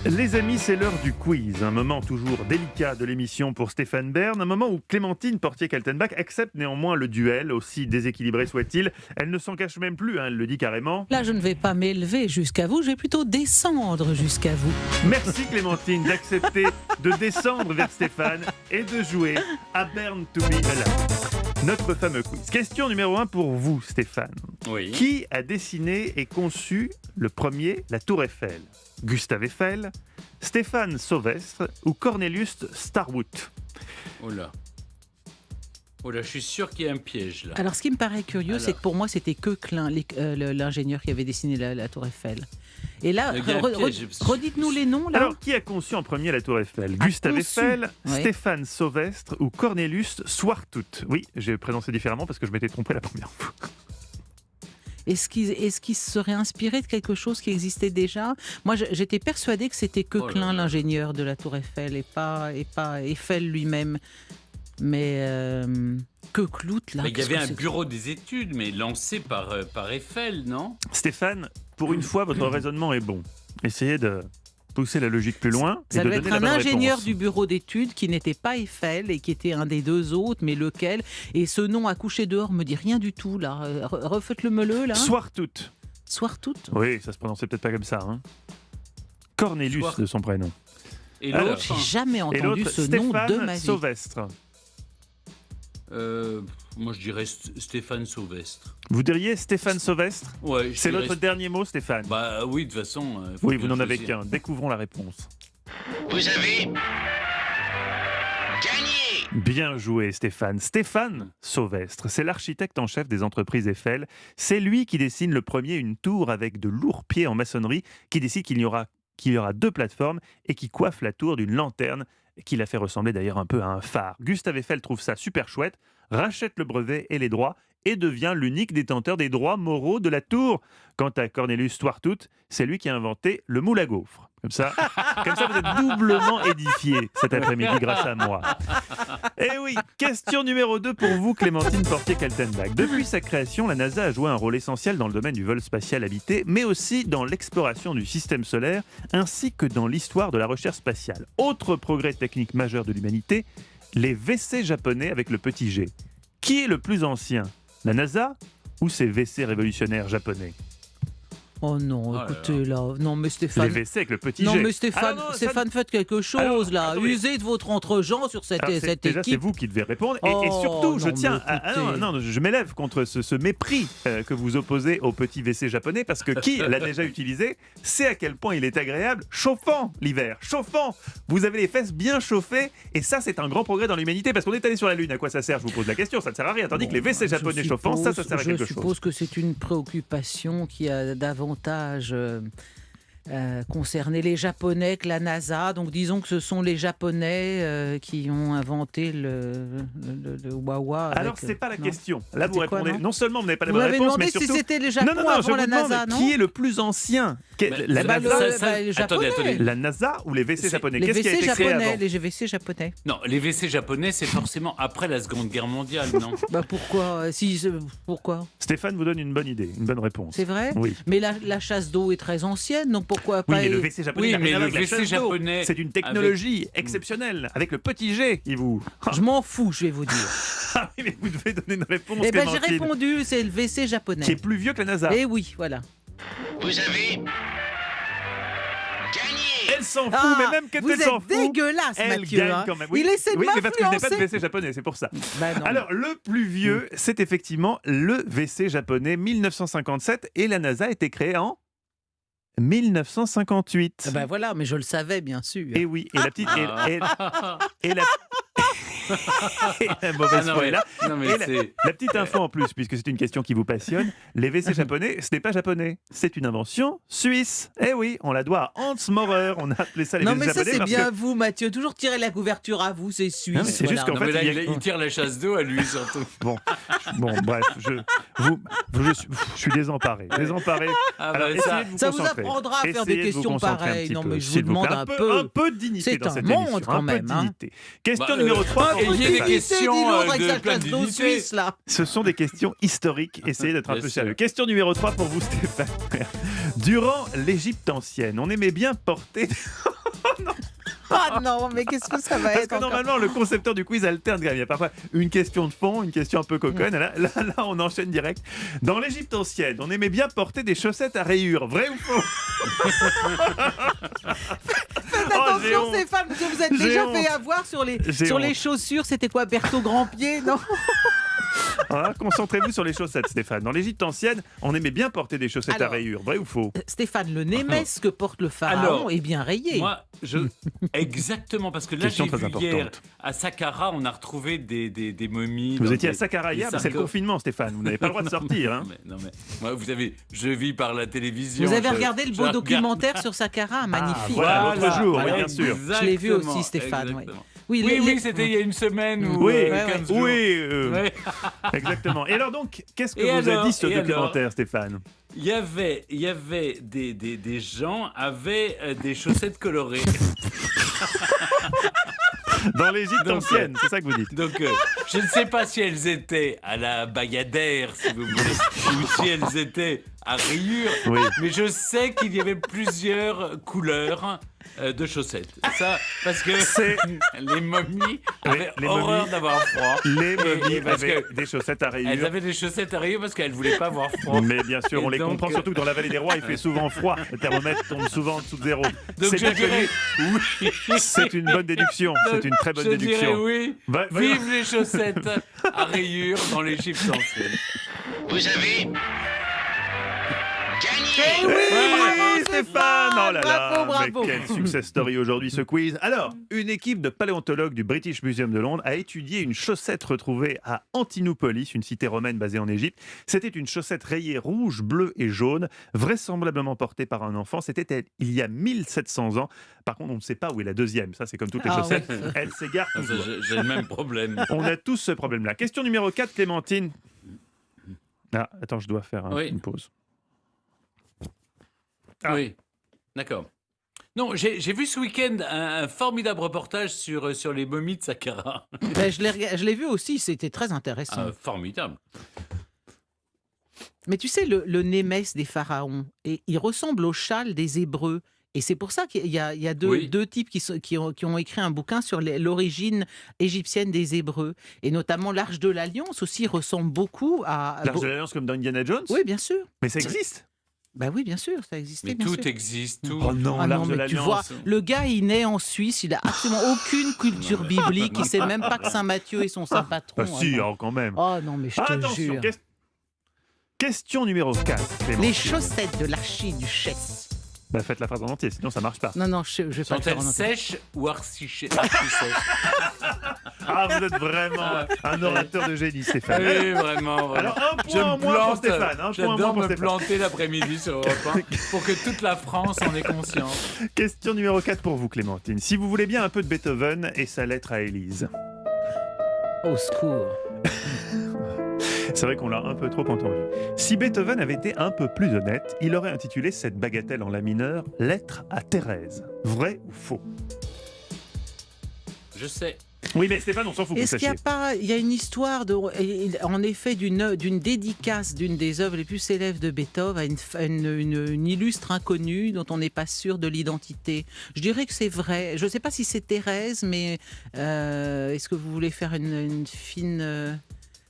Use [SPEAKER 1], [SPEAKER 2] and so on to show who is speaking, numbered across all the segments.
[SPEAKER 1] Les amis, c'est l'heure du quiz, un moment toujours délicat de l'émission pour Stéphane Bern, un moment où Clémentine Portier-Kaltenbach accepte néanmoins le duel, aussi déséquilibré soit-il. Elle ne s'en cache même plus, elle le dit carrément.
[SPEAKER 2] Là, je ne vais pas m'élever jusqu'à vous, je vais plutôt descendre jusqu'à vous.
[SPEAKER 1] Merci Clémentine d'accepter de descendre vers Stéphane et de jouer à Bern to be alive. Notre fameux quiz. Question numéro 1 pour vous, Stéphane.
[SPEAKER 3] Oui.
[SPEAKER 1] Qui a dessiné et conçu le premier la Tour Eiffel ? Gustave Eiffel, Stéphane Sauvestre ou Cornelius Starwood ?
[SPEAKER 3] Oh là, je suis sûr qu'il y a un piège là.
[SPEAKER 2] Alors, ce qui me paraît curieux, c'est que pour moi, c'était Koechlin, l'ingénieur qui avait dessiné la Tour Eiffel. Et là,
[SPEAKER 3] Il y a un piège.
[SPEAKER 2] redites-nous les noms, là.
[SPEAKER 1] Alors, qui a conçu en premier la Tour Eiffel ? Gustave
[SPEAKER 2] conçu.
[SPEAKER 1] Eiffel,
[SPEAKER 2] Ouais.
[SPEAKER 1] Stéphane Sauvestre ou Cornelius Swarthout ? Oui, j'ai prononcé différemment parce que je m'étais trompé la première fois.
[SPEAKER 2] Est-ce qu'il se serait inspiré de quelque chose qui existait déjà ? Moi, j'étais persuadée que c'était Koechlin, l'ingénieur de la Tour Eiffel, et pas Eiffel lui-même. Mais Koechlin, là...
[SPEAKER 3] Mais il y avait un bureau des études, mais lancé par Eiffel, non ?
[SPEAKER 1] Stéphane, pour une fois, votre raisonnement est bon. Essayez de pousser la logique plus loin et
[SPEAKER 2] Ça
[SPEAKER 1] de
[SPEAKER 2] devait
[SPEAKER 1] donner
[SPEAKER 2] être
[SPEAKER 1] la
[SPEAKER 2] un
[SPEAKER 1] bonne
[SPEAKER 2] ingénieur
[SPEAKER 1] réponse.
[SPEAKER 2] du bureau d'études qui n'était pas Eiffel et qui était un des deux autres, mais lequel ? Et ce nom à coucher dehors me dit rien du tout, là. Refaites-le meuleux, là.
[SPEAKER 1] Swarthout.
[SPEAKER 2] Swarthout.
[SPEAKER 1] Oui, ça se prononçait peut-être pas comme ça. Hein. Cornelius
[SPEAKER 3] Swart-
[SPEAKER 1] de son prénom.
[SPEAKER 3] Et
[SPEAKER 1] Alors,
[SPEAKER 3] l'autre
[SPEAKER 2] J'ai jamais
[SPEAKER 1] Et
[SPEAKER 2] entendu
[SPEAKER 1] l'autre,
[SPEAKER 2] ce nom de
[SPEAKER 1] Stéphane
[SPEAKER 2] ma vie.
[SPEAKER 1] Sauvestre.
[SPEAKER 3] Moi je dirais Stéphane Sauvestre.
[SPEAKER 1] Vous diriez Stéphane Sauvestre ?
[SPEAKER 3] Ouais,
[SPEAKER 1] C'est votre dernier mot, Stéphane ?
[SPEAKER 3] Bah oui, de toute façon. Faut
[SPEAKER 1] Oui,
[SPEAKER 3] bien
[SPEAKER 1] vous n'en avez
[SPEAKER 3] choisir.
[SPEAKER 1] qu'un. Découvrons la réponse.
[SPEAKER 4] Vous avez gagné.
[SPEAKER 1] Bien joué, Stéphane. Stéphane Sauvestre, c'est l'architecte en chef des entreprises Eiffel. C'est lui qui dessine le premier une tour avec de lourds pieds en maçonnerie, qui décide qu'il y aura 2 plateformes et qui coiffe la tour d'une lanterne qui la fait ressembler d'ailleurs un peu à un phare. Gustave Eiffel trouve ça super chouette, rachète le brevet et les droits et devient l'unique détenteur des droits moraux de la tour. Quant à Cornelius Swarthout, c'est lui qui a inventé le moule à gaufres. Comme ça, vous êtes doublement édifié cet après-midi grâce à moi. Et oui, question numéro 2 pour vous, Clémentine Portier-Kaltenbach. Depuis sa création, la NASA a joué un rôle essentiel dans le domaine du vol spatial habité, mais aussi dans l'exploration du système solaire, ainsi que dans l'histoire de la recherche spatiale. Autre progrès technique majeur de l'humanité, les WC japonais avec le petit G. Qui est le plus ancien ? La NASA ou ces WC révolutionnaires japonais ?
[SPEAKER 2] Oh non,
[SPEAKER 3] là
[SPEAKER 2] écoutez, là. Non, mais
[SPEAKER 1] Les
[SPEAKER 2] Stéphane...
[SPEAKER 1] WC avec le petit
[SPEAKER 2] Non,
[SPEAKER 1] G.
[SPEAKER 2] mais Stéphane,
[SPEAKER 1] Ah non, ça-
[SPEAKER 2] Stéphane, faites quelque chose,
[SPEAKER 1] Alors,
[SPEAKER 2] là.
[SPEAKER 1] attendez.
[SPEAKER 2] Usez de votre entre-gens sur cette
[SPEAKER 1] Alors,
[SPEAKER 2] équipe.
[SPEAKER 1] c'est vous qui devez répondre. Et
[SPEAKER 2] Oh,
[SPEAKER 1] surtout, je
[SPEAKER 2] non,
[SPEAKER 1] tiens
[SPEAKER 2] mais
[SPEAKER 1] à...
[SPEAKER 2] écoutez.
[SPEAKER 1] non, je m'élève contre ce mépris que vous opposez au petit WC japonais, parce que qui l'a déjà utilisé sait à quel point il est agréable, chauffant l'hiver, chauffant. Vous avez les fesses bien chauffées, et ça, c'est un grand progrès dans l'humanité, parce qu'on est allé sur la Lune. À quoi ça sert ? Je vous pose la question, ça ne sert à rien. Tandis que les WC japonais chauffants, ça sert à quelque
[SPEAKER 2] Je
[SPEAKER 1] chose.
[SPEAKER 2] suppose que c'est une préoccupation qui a davantage concerné les Japonais que la NASA. Donc disons que ce sont les Japonais qui ont inventé le Wawa.
[SPEAKER 1] Alors,
[SPEAKER 2] avec,
[SPEAKER 1] c'est pas la
[SPEAKER 2] non.
[SPEAKER 1] question. Là, vous
[SPEAKER 2] C'était quoi,
[SPEAKER 1] répondez.
[SPEAKER 2] non
[SPEAKER 1] Non seulement vous n'avez pas la
[SPEAKER 2] Vous
[SPEAKER 1] bonne
[SPEAKER 2] m'avez
[SPEAKER 1] réponse,
[SPEAKER 2] demandé
[SPEAKER 1] mais
[SPEAKER 2] si
[SPEAKER 1] surtout...
[SPEAKER 2] c'était les Japon
[SPEAKER 1] je
[SPEAKER 2] avant
[SPEAKER 1] vous
[SPEAKER 2] la
[SPEAKER 1] demande
[SPEAKER 2] NASA, non
[SPEAKER 1] qui est le plus ancien ? La
[SPEAKER 2] Bah,
[SPEAKER 1] NASA,
[SPEAKER 2] les Japonais.
[SPEAKER 3] attendez.
[SPEAKER 1] la NASA ou les WC
[SPEAKER 3] C'est-
[SPEAKER 1] japonais ?
[SPEAKER 2] Les
[SPEAKER 1] Qu'est-ce qui a
[SPEAKER 2] WC
[SPEAKER 1] été créé
[SPEAKER 2] japonais,
[SPEAKER 1] avant ?
[SPEAKER 2] les WC japonais.
[SPEAKER 3] Non, les WC japonais, c'est forcément après la Seconde Guerre mondiale, non ?
[SPEAKER 2] Bah pourquoi pourquoi
[SPEAKER 1] Stéphane vous donne une bonne idée, une bonne réponse.
[SPEAKER 2] C'est vrai.
[SPEAKER 1] Oui.
[SPEAKER 2] Mais la chasse d'eau est très ancienne, donc pourquoi
[SPEAKER 1] Oui,
[SPEAKER 2] pas
[SPEAKER 1] mais le WC japonais
[SPEAKER 3] Oui,
[SPEAKER 1] n'a
[SPEAKER 3] mais
[SPEAKER 1] rien à voir
[SPEAKER 3] le
[SPEAKER 1] avec la
[SPEAKER 3] WC
[SPEAKER 1] chasse d'eau.
[SPEAKER 3] japonais
[SPEAKER 1] C'est une technologie exceptionnelle, avec le petit G, Yves.
[SPEAKER 2] Je m'en fous, je vais vous dire.
[SPEAKER 1] Ah oui, mais vous devez donner une réponse,
[SPEAKER 2] Eh ben j'ai
[SPEAKER 1] Clémentine,
[SPEAKER 2] répondu, c'est le WC japonais.
[SPEAKER 1] qui est plus vieux que la NASA.
[SPEAKER 2] Eh oui, voilà.
[SPEAKER 4] Vous avez gagné.
[SPEAKER 1] Elle s'en fout,
[SPEAKER 2] Ah,
[SPEAKER 1] mais même quand
[SPEAKER 2] vous
[SPEAKER 1] elle s'en
[SPEAKER 2] êtes
[SPEAKER 1] fout,
[SPEAKER 2] dégueulasse,
[SPEAKER 1] elle
[SPEAKER 2] Mathieu.
[SPEAKER 1] gagne
[SPEAKER 2] hein.
[SPEAKER 1] quand même.
[SPEAKER 2] Il essaie de
[SPEAKER 1] oui, mais parce que je n'ai pas de
[SPEAKER 2] m'influencer.
[SPEAKER 1] WC japonais, c'est pour ça.
[SPEAKER 2] Bah non.
[SPEAKER 1] Alors, le plus vieux, c'est effectivement le WC japonais 1957, et la NASA a été créée en 1958.
[SPEAKER 2] Ah bah voilà, mais je le savais bien sûr.
[SPEAKER 1] Et oui, et la petite... et la... et la mauvaise foi est là.
[SPEAKER 3] Non, mais
[SPEAKER 1] Et
[SPEAKER 3] c'est.
[SPEAKER 1] La petite info en plus, puisque c'est une question qui vous passionne, les WC japonais, ce n'est pas japonais, c'est une invention suisse. Eh oui, on la doit à Hans Maurer, on a appelé ça les
[SPEAKER 2] Non
[SPEAKER 1] WC
[SPEAKER 2] mais ça
[SPEAKER 1] japonais
[SPEAKER 2] c'est
[SPEAKER 1] parce
[SPEAKER 2] bien
[SPEAKER 1] que...
[SPEAKER 2] vous Mathieu, toujours tirer la couverture à vous, c'est suisse.
[SPEAKER 1] Non, mais c'est juste qu'en
[SPEAKER 3] Non,
[SPEAKER 1] fait,
[SPEAKER 3] mais là,
[SPEAKER 1] il y a-
[SPEAKER 3] il tire la chasse d'eau à lui, surtout.
[SPEAKER 1] Bon, bref, je suis désemparé.
[SPEAKER 3] Ah,
[SPEAKER 1] Alors,
[SPEAKER 3] bah,
[SPEAKER 1] essayez
[SPEAKER 3] ça-
[SPEAKER 1] de vous
[SPEAKER 2] Ça vous
[SPEAKER 1] concentrer.
[SPEAKER 2] apprendra à faire
[SPEAKER 1] Essayez
[SPEAKER 2] des
[SPEAKER 1] de vous
[SPEAKER 2] questions
[SPEAKER 1] concentrer un
[SPEAKER 2] pareilles.
[SPEAKER 1] petit
[SPEAKER 2] Non
[SPEAKER 1] peu,
[SPEAKER 2] mais je vous
[SPEAKER 1] s'il vous
[SPEAKER 2] demande
[SPEAKER 1] plaît.
[SPEAKER 2] un peu.
[SPEAKER 1] Un peu de dignité
[SPEAKER 2] C'est
[SPEAKER 1] dans
[SPEAKER 2] un
[SPEAKER 1] cette
[SPEAKER 2] monde,
[SPEAKER 1] émission.
[SPEAKER 2] quand
[SPEAKER 1] Un peu
[SPEAKER 2] même,
[SPEAKER 1] de
[SPEAKER 2] hein.
[SPEAKER 1] dignité. Question
[SPEAKER 3] Bah,
[SPEAKER 1] numéro 3.
[SPEAKER 3] il y a des questions
[SPEAKER 2] avec
[SPEAKER 3] de
[SPEAKER 2] sa
[SPEAKER 3] plein
[SPEAKER 2] chasse d'eau
[SPEAKER 3] dignité.
[SPEAKER 2] suisse là.
[SPEAKER 1] Ce sont des questions historiques. Essayez d'être un
[SPEAKER 3] Bien
[SPEAKER 1] peu
[SPEAKER 3] sûr.
[SPEAKER 1] sérieux. Question numéro 3 pour vous, Stéphane. Durant l'Égypte ancienne, on aimait bien porter...
[SPEAKER 2] Ah non, mais qu'est-ce que ça va
[SPEAKER 1] Parce
[SPEAKER 2] être
[SPEAKER 1] que
[SPEAKER 2] encore
[SPEAKER 1] normalement, le concepteur du quiz alterne. Il y a parfois une question de fond, une question un peu coconne. Là, on enchaîne direct. Dans l'Égypte ancienne, on aimait bien porter des chaussettes à rayures. Vrai ou faux?
[SPEAKER 2] Faites
[SPEAKER 1] j'ai
[SPEAKER 2] attention,
[SPEAKER 1] honte.
[SPEAKER 2] Stéphane, parce que vous êtes
[SPEAKER 1] J'ai
[SPEAKER 2] déjà
[SPEAKER 1] honte.
[SPEAKER 2] fait avoir sur les
[SPEAKER 1] J'ai honte.
[SPEAKER 2] chaussures. C'était quoi, Berthaud Grand-Pied? Non.
[SPEAKER 1] Alors, concentrez-vous sur les chaussettes, Stéphane. Dans l'Égypte ancienne, on aimait bien porter des chaussettes à
[SPEAKER 2] Alors,
[SPEAKER 1] rayures. Vrai ou faux?
[SPEAKER 2] Stéphane, le némès que porte le pharaon
[SPEAKER 3] Alors,
[SPEAKER 2] est bien rayé.
[SPEAKER 3] Moi, exactement, parce que là,
[SPEAKER 1] Question
[SPEAKER 3] j'ai
[SPEAKER 1] très
[SPEAKER 3] vu
[SPEAKER 1] importante.
[SPEAKER 3] hier, à Saqqara, on a retrouvé des momies.
[SPEAKER 1] Vous
[SPEAKER 3] dans
[SPEAKER 1] étiez à
[SPEAKER 3] des-
[SPEAKER 1] Saqqara
[SPEAKER 3] des
[SPEAKER 1] hier, mais c'est le
[SPEAKER 3] sarcophages.
[SPEAKER 1] confinement, Stéphane. Vous n'avez pas le droit de sortir. Hein.
[SPEAKER 3] Non, mais moi, vous avez, je vis par la télévision.
[SPEAKER 2] Vous avez
[SPEAKER 3] je-
[SPEAKER 2] regardé le
[SPEAKER 3] je
[SPEAKER 2] beau
[SPEAKER 3] regarde-
[SPEAKER 2] documentaire sur Saqqara, magnifique.
[SPEAKER 1] voilà, l'autre jour, oui, bien sûr.
[SPEAKER 2] Je l'ai vu aussi,
[SPEAKER 3] Exactement,
[SPEAKER 2] Stéphane, oui.
[SPEAKER 3] exactement.
[SPEAKER 2] Oui,
[SPEAKER 3] Oui,
[SPEAKER 2] les-
[SPEAKER 3] c'était il y a une semaine ou
[SPEAKER 1] Oui,
[SPEAKER 3] 15 jours.
[SPEAKER 1] oui,
[SPEAKER 3] Ouais.
[SPEAKER 1] exactement. Et alors donc, qu'est-ce que
[SPEAKER 3] Et
[SPEAKER 1] vous a
[SPEAKER 3] alors,
[SPEAKER 1] dit ce
[SPEAKER 3] et
[SPEAKER 1] documentaire, Stéphane?
[SPEAKER 3] Il y avait des gens avaient des chaussettes colorées.
[SPEAKER 1] Dans l'Égypte
[SPEAKER 3] Donc,
[SPEAKER 1] ancienne, c'est ça que vous dites.
[SPEAKER 3] Donc, je ne sais pas si elles étaient à la Bayadère, si vous voulez, ou si elles étaient à rayures,
[SPEAKER 1] Oui.
[SPEAKER 3] mais je sais qu'il y avait plusieurs couleurs de chaussettes. Ça, parce que
[SPEAKER 1] C'est-
[SPEAKER 3] les momies avaient
[SPEAKER 1] les
[SPEAKER 3] horreur
[SPEAKER 1] momies.
[SPEAKER 3] d'avoir froid.
[SPEAKER 1] Les momies
[SPEAKER 3] Et parce
[SPEAKER 1] avaient
[SPEAKER 3] que
[SPEAKER 1] des chaussettes à
[SPEAKER 3] elles
[SPEAKER 1] rayures.
[SPEAKER 3] avaient des chaussettes à rayures parce qu'elles ne voulaient pas avoir froid.
[SPEAKER 1] Mais bien sûr, on
[SPEAKER 3] Et
[SPEAKER 1] les
[SPEAKER 3] donc,
[SPEAKER 1] comprend, surtout que dans la vallée des rois, il fait souvent froid. Le thermomètre tombe souvent en dessous de zéro.
[SPEAKER 3] Donc
[SPEAKER 1] C'est
[SPEAKER 3] je
[SPEAKER 1] bien
[SPEAKER 3] dirais
[SPEAKER 1] connu.
[SPEAKER 3] oui.
[SPEAKER 1] C'est une bonne déduction. C'est une très bonne
[SPEAKER 3] Je
[SPEAKER 1] déduction.
[SPEAKER 3] dirais oui.
[SPEAKER 1] Va-
[SPEAKER 3] Vive les chaussettes à rayures dans l'Égypte ancienne.
[SPEAKER 4] Vous avez gagné.
[SPEAKER 2] Eh oui, bravo,
[SPEAKER 1] Stéphane! Oh là là!
[SPEAKER 2] Bravo, bravo.
[SPEAKER 1] Mais quel success story aujourd'hui ce quiz. Alors, une équipe de paléontologues du British Museum de Londres a étudié une chaussette retrouvée à Antinopolis, une cité romaine basée en Égypte. C'était une chaussette rayée rouge, bleue et jaune, vraisemblablement portée par un enfant. C'était il y a 1700 ans. Par contre, on ne sait pas où est la deuxième. Ça, c'est comme toutes les
[SPEAKER 2] Ah
[SPEAKER 1] chaussettes.
[SPEAKER 3] oui.
[SPEAKER 1] Elle s'égare
[SPEAKER 3] Ah, ça,
[SPEAKER 1] toujours.
[SPEAKER 3] j'ai le même problème.
[SPEAKER 1] On a tous ce problème-là. Question numéro 4, Clémentine. Ah, attends, je dois faire
[SPEAKER 3] Oui.
[SPEAKER 1] une pause. Ah.
[SPEAKER 3] Oui, d'accord. Non, j'ai vu ce week-end un formidable reportage sur les momies de Saqqara.
[SPEAKER 2] Ben, je l'ai vu aussi, c'était très intéressant.
[SPEAKER 3] Formidable.
[SPEAKER 2] Mais tu sais, le némès des pharaons, et il ressemble au châle des Hébreux. Et c'est pour ça qu'il y a
[SPEAKER 3] Oui.
[SPEAKER 2] deux types qui ont écrit un bouquin sur l'origine égyptienne des Hébreux. Et notamment l'Arche de l'Alliance aussi ressemble beaucoup à...
[SPEAKER 1] L'Arche de l'Alliance comme dans Indiana Jones?
[SPEAKER 2] Oui, bien sûr.
[SPEAKER 1] Mais ça existe.
[SPEAKER 2] Ben oui, bien sûr, ça existait,
[SPEAKER 3] Mais
[SPEAKER 2] bien
[SPEAKER 3] tout
[SPEAKER 2] sûr.
[SPEAKER 3] existe, tout.
[SPEAKER 1] Oh non,
[SPEAKER 2] Ah non,
[SPEAKER 1] l'Arche de
[SPEAKER 2] mais tu vois,
[SPEAKER 1] l'Alliance.
[SPEAKER 2] le gars, il naît en Suisse, il a absolument aucune culture biblique, il sait même pas que Saint Matthieu est son saint patron.
[SPEAKER 1] Ah si,
[SPEAKER 2] Ah, non.
[SPEAKER 1] alors quand même.
[SPEAKER 2] Oh non, mais je te
[SPEAKER 1] Attention,
[SPEAKER 2] jure.
[SPEAKER 1] question numéro 4. Clémentine.
[SPEAKER 2] Les chaussettes de l'archiduchesse.
[SPEAKER 1] Bah, faites la phrase en entier, sinon ça marche pas.
[SPEAKER 2] Non, je vais pas le faire
[SPEAKER 3] Sont-elles
[SPEAKER 2] en entier.
[SPEAKER 3] sèches ou archi-sèches?
[SPEAKER 1] Ah, vous êtes vraiment un orateur de génie, Stéphane.
[SPEAKER 3] Oui, vraiment.
[SPEAKER 1] Alors, un
[SPEAKER 3] Je
[SPEAKER 1] point en
[SPEAKER 3] me
[SPEAKER 1] moins pour
[SPEAKER 3] plante.
[SPEAKER 1] Stéphane. Un point en moins
[SPEAKER 3] J'adore
[SPEAKER 1] pour
[SPEAKER 3] me
[SPEAKER 1] Stéphane.
[SPEAKER 3] planter l'après-midi sur Europe 1 pour que toute la France en ait conscience.
[SPEAKER 1] Question numéro 4 pour vous, Clémentine. Si vous voulez bien un peu de Beethoven et sa lettre à Élise.
[SPEAKER 2] Au secours.
[SPEAKER 1] C'est vrai qu'on l'a un peu trop entendu. Si Beethoven avait été un peu plus honnête, il aurait intitulé cette bagatelle en la mineur « Lettre à Thérèse ». Vrai ou faux?
[SPEAKER 3] Je sais.
[SPEAKER 1] Oui, mais Stéphane, on s'en fout que vous
[SPEAKER 2] Est-ce qu'il
[SPEAKER 1] sachiez.
[SPEAKER 2] n'y a pas, il y a une histoire en effet d'une dédicace d'une des œuvres les plus célèbres de Beethoven à une illustre inconnue dont on n'est pas sûr de l'identité. Je dirais que c'est vrai. Je ne sais pas si c'est Thérèse, mais est-ce que vous voulez faire une fine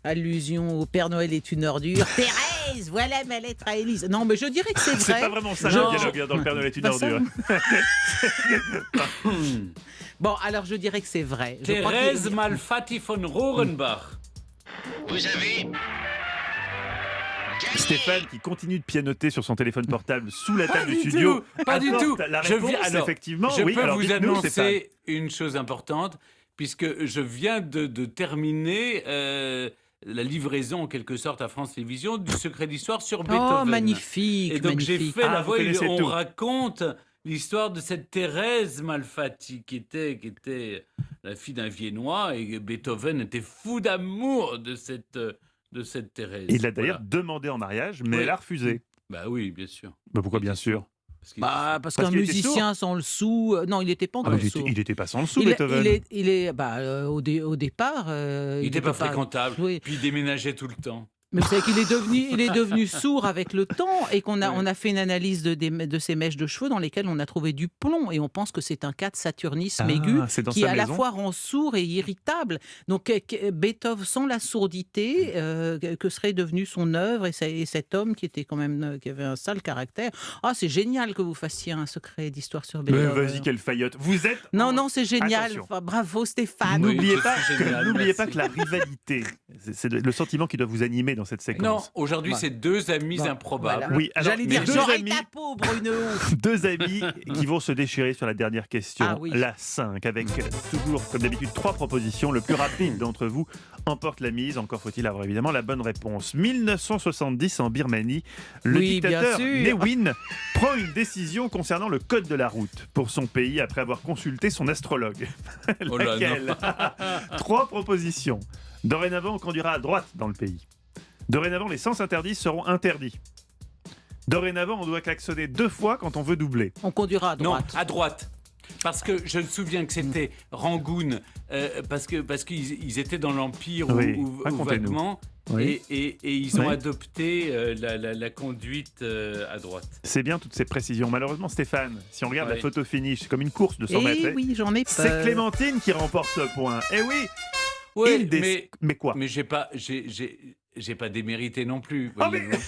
[SPEAKER 2] allusion au Père Noël est une ordure? Thérèse, voilà ma lettre à Élise. Non, mais je dirais que c'est
[SPEAKER 1] C'est
[SPEAKER 2] vrai.
[SPEAKER 1] pas vraiment ça
[SPEAKER 2] Je-
[SPEAKER 1] le dialogue hein, dans le Père Noël est une
[SPEAKER 2] Pas ça.
[SPEAKER 1] ordure.
[SPEAKER 2] Bon, alors je dirais que c'est vrai. Je crois qu'il-
[SPEAKER 3] Thérèse Malfatti von Rohrenbach.
[SPEAKER 4] Vous avez gagné.
[SPEAKER 1] Stéphane qui continue de pianoter sur son téléphone portable sous la
[SPEAKER 3] Pas
[SPEAKER 1] table du
[SPEAKER 3] du
[SPEAKER 1] studio.
[SPEAKER 3] tout, pas du
[SPEAKER 1] apporte
[SPEAKER 3] tout.
[SPEAKER 1] La
[SPEAKER 3] Je
[SPEAKER 1] réponse,
[SPEAKER 3] viens- alors,
[SPEAKER 1] effectivement.
[SPEAKER 3] Je
[SPEAKER 1] oui,
[SPEAKER 3] peux
[SPEAKER 1] alors
[SPEAKER 3] vous
[SPEAKER 1] dites-nous, Stéphane.
[SPEAKER 3] annoncer une chose importante, puisque je viens de terminer la livraison, en quelque sorte, à France Télévisions du Secret d'Histoire sur Beethoven.
[SPEAKER 2] Oh, magnifique.
[SPEAKER 3] Et donc j'ai
[SPEAKER 2] magnifique.
[SPEAKER 3] fait
[SPEAKER 1] Ah,
[SPEAKER 3] la
[SPEAKER 1] vous
[SPEAKER 3] voix,
[SPEAKER 1] connaissez
[SPEAKER 3] on
[SPEAKER 1] tout.
[SPEAKER 3] raconte l'histoire de cette Thérèse Malfatti, qui était la fille d'un Viennois, et Beethoven était fou d'amour de cette Thérèse.
[SPEAKER 1] Il l'a d'ailleurs
[SPEAKER 3] Voilà.
[SPEAKER 1] demandé en mariage, mais
[SPEAKER 3] Oui.
[SPEAKER 1] elle a refusé.
[SPEAKER 3] Bah oui, bien sûr.
[SPEAKER 1] Bah, pourquoi bien sûr?
[SPEAKER 3] Parce qu'il-
[SPEAKER 2] Parce
[SPEAKER 1] Parce
[SPEAKER 2] qu'un
[SPEAKER 1] qu'il était
[SPEAKER 2] musicien sans le sou, non, il n'était pas encore
[SPEAKER 1] il,
[SPEAKER 2] sourd.
[SPEAKER 1] était pas sans le sou,
[SPEAKER 2] Il est-
[SPEAKER 1] Beethoven.
[SPEAKER 2] il est, au départ.
[SPEAKER 3] il n'était pas
[SPEAKER 2] était
[SPEAKER 3] fréquentable,
[SPEAKER 2] Oui.
[SPEAKER 3] puis il déménageait tout le temps.
[SPEAKER 2] Mais vous savez il est devenu sourd avec le temps et on a fait une analyse de ses mèches de cheveux dans lesquelles on a trouvé du plomb et on pense que c'est un cas de saturnisme aigu
[SPEAKER 1] c'est dans
[SPEAKER 2] qui
[SPEAKER 1] sa
[SPEAKER 2] à la
[SPEAKER 1] maison.
[SPEAKER 2] fois rend sourd et irritable. Donc Beethoven sans la sourdité, que serait devenu son œuvre et cet homme qui était quand même qui avait un sale caractère. Ah, c'est génial que vous fassiez un secret d'histoire sur
[SPEAKER 1] Mais
[SPEAKER 2] Beethoven.
[SPEAKER 1] vas-y, quelle faillotte. Vous êtes...
[SPEAKER 2] Non, c'est génial.
[SPEAKER 1] Attention.
[SPEAKER 2] Enfin, bravo Stéphane.
[SPEAKER 1] N'oubliez
[SPEAKER 3] je
[SPEAKER 1] pas,
[SPEAKER 3] suis génial,
[SPEAKER 1] n'oubliez pas
[SPEAKER 3] merci.
[SPEAKER 1] que la rivalité, c'est le sentiment qui doit vous animer dans cette
[SPEAKER 3] Non,
[SPEAKER 1] séquence.
[SPEAKER 3] aujourd'hui,
[SPEAKER 2] Voilà.
[SPEAKER 3] c'est deux amis
[SPEAKER 2] Bon,
[SPEAKER 3] improbables.
[SPEAKER 2] voilà.
[SPEAKER 1] Oui, alors,
[SPEAKER 2] J'allais
[SPEAKER 1] mais
[SPEAKER 2] dire,
[SPEAKER 1] deux
[SPEAKER 2] j'aurais
[SPEAKER 1] amis-
[SPEAKER 2] ta peau, Bruno.
[SPEAKER 1] Deux amis qui vont se déchirer sur la dernière question,
[SPEAKER 2] Ah oui.
[SPEAKER 1] la 5, avec toujours, comme d'habitude, 3 propositions. Le plus rapide d'entre vous emporte la mise. Encore faut-il avoir évidemment la bonne réponse. 1970 en Birmanie, le
[SPEAKER 2] Oui, bien
[SPEAKER 1] dictateur
[SPEAKER 2] sûr.
[SPEAKER 1] Ne Win prend une décision concernant le code de la route pour son pays après avoir consulté son astrologue.
[SPEAKER 3] Oh là,
[SPEAKER 1] Laquelle 3 propositions. Dorénavant, on conduira à droite dans le pays. Dorénavant, les sens interdits seront interdits. Dorénavant, on doit klaxonner 2 fois quand on veut doubler.
[SPEAKER 2] On conduira à
[SPEAKER 3] Non,
[SPEAKER 2] droite.
[SPEAKER 3] à droite. Parce que je me souviens que c'était Rangoon, parce qu'ils étaient dans l'Empire
[SPEAKER 1] Oui,
[SPEAKER 3] ou
[SPEAKER 1] racontez-nous.
[SPEAKER 3] vaguement,
[SPEAKER 1] Oui.
[SPEAKER 3] et ils ont
[SPEAKER 1] Oui.
[SPEAKER 3] adopté la conduite à droite.
[SPEAKER 1] C'est bien toutes ces précisions. Malheureusement, Stéphane, si on regarde la
[SPEAKER 3] Oui.
[SPEAKER 1] photo finish, c'est comme une course de 100
[SPEAKER 2] Eh
[SPEAKER 1] mètres.
[SPEAKER 2] oui, j'en ai
[SPEAKER 1] C'est
[SPEAKER 2] peur.
[SPEAKER 1] Clémentine qui remporte ce point. Eh oui,
[SPEAKER 3] Ouais,
[SPEAKER 1] il déc- mais quoi
[SPEAKER 3] mais j'ai pas démérité non plus.
[SPEAKER 1] Ah,
[SPEAKER 3] voyez-vous.
[SPEAKER 1] mais-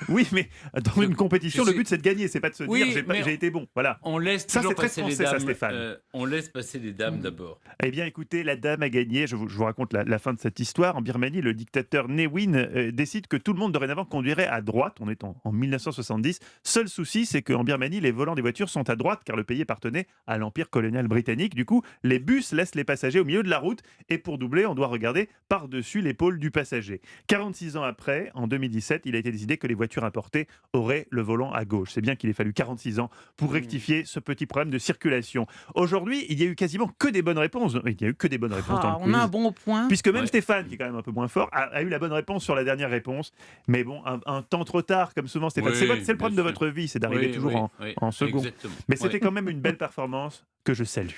[SPEAKER 1] Oui, mais dans une compétition,
[SPEAKER 3] je
[SPEAKER 1] le
[SPEAKER 3] suis-
[SPEAKER 1] but c'est de gagner, c'est pas de se
[SPEAKER 3] Oui,
[SPEAKER 1] dire
[SPEAKER 3] mais
[SPEAKER 1] j'ai été bon. Voilà.
[SPEAKER 3] On laisse
[SPEAKER 1] Ça,
[SPEAKER 3] toujours
[SPEAKER 1] c'est très
[SPEAKER 3] passer
[SPEAKER 1] français,
[SPEAKER 3] les
[SPEAKER 1] ça,
[SPEAKER 3] dames.
[SPEAKER 1] Stéphane.
[SPEAKER 3] On laisse passer les dames d'abord.
[SPEAKER 1] Eh bien, écoutez, la dame a gagné. Je vous raconte la fin de cette histoire. En Birmanie, le dictateur Ne Win décide que tout le monde dorénavant conduirait à droite. On est en 1970. Seul souci, c'est qu'en Birmanie, les volants des voitures sont à droite car le pays appartenait à l'empire colonial britannique. Du coup, les bus laissent les passagers au milieu de la route et pour doubler, on doit regarder par-dessus l'épaule du passager. 46 ans après, en 2017, il a été décidé que les voitures importées auraient le volant à gauche. C'est bien qu'il ait fallu 46 ans pour rectifier ce petit problème de circulation. Aujourd'hui, il y a eu quasiment que des bonnes réponses. Il n'y a eu que des bonnes réponses dans
[SPEAKER 2] Ah,
[SPEAKER 1] le
[SPEAKER 2] on a
[SPEAKER 1] quiz.
[SPEAKER 2] un bon point.
[SPEAKER 1] Puisque même
[SPEAKER 3] Ouais.
[SPEAKER 1] Stéphane, qui est quand même un peu moins fort, a eu la bonne réponse sur la dernière réponse. Mais bon, un temps trop tard, comme souvent Stéphane.
[SPEAKER 3] Oui,
[SPEAKER 1] c'est le
[SPEAKER 3] bien
[SPEAKER 1] problème de
[SPEAKER 3] sûr.
[SPEAKER 1] votre vie, c'est d'arriver toujours en second.
[SPEAKER 3] Exactement.
[SPEAKER 1] Mais c'était
[SPEAKER 3] Ouais.
[SPEAKER 1] quand même une belle performance que je salue.